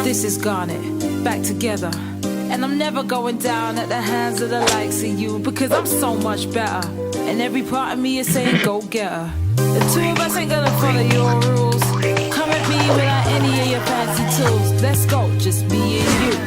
This is Garnet, back together. And I'm never going down at the hands of the likes of you, because I'm so much better. And every part of me is saying go get her. The two of us ain't gonna follow your rules. Come at me without any of your fancy tools. Let's go, just me and you.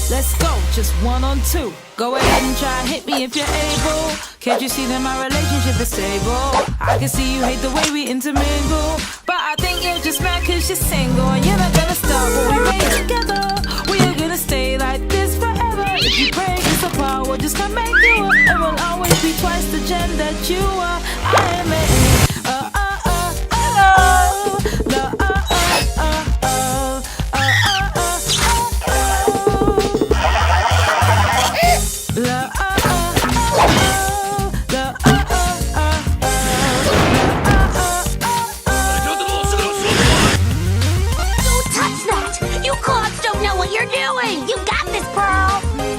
Let's go, just 1 on 2. Go ahead and try and hit me if you're able. Can't you see that my relationship is stable? I can see you hate the way we intermingle, but I think you're just mad cause you're single. And you're not gonna stop what we made together. We are gonna stay like this forever. If you break us apart, we'll just come make you up. And we'll always be twice the gem that you are. I am it.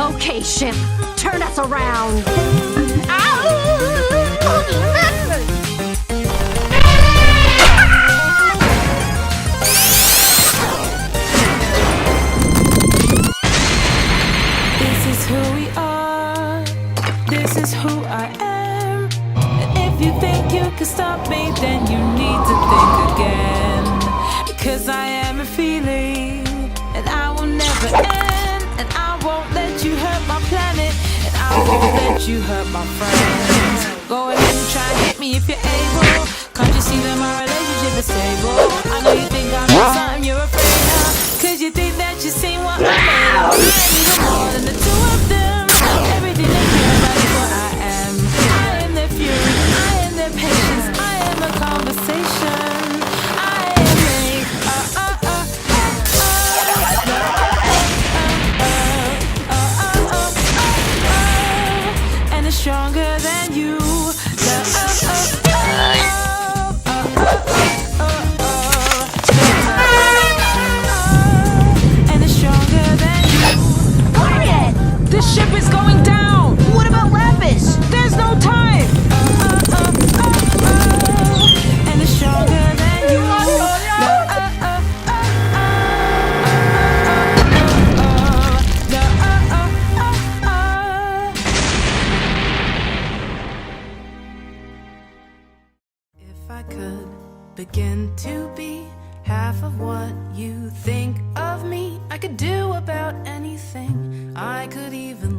Okay, ship, turn us around. This is who we are. This is who I am. And if you think you can stop me, then you need to think again. Because I am a feeling, and I will never end. And I won't let you hurt my planet, and I won't let you hurt my friends. Go ahead and try and hit me if you're able. Can't you see that my relationship is stable? I know you think I'm not something you're afraid of, cause you think that you've seen what I'm made of. I am even more than the two of them. Everything they care about is what I am. I am their fury, I am their patience, I am a conversation. I am stronger than you. And it's stronger than you. Quiet! This ship is going down. What about Lapis? There's no time. And it's stronger than you. If I could begin to be half of what you think of me, I could do about anything. I could even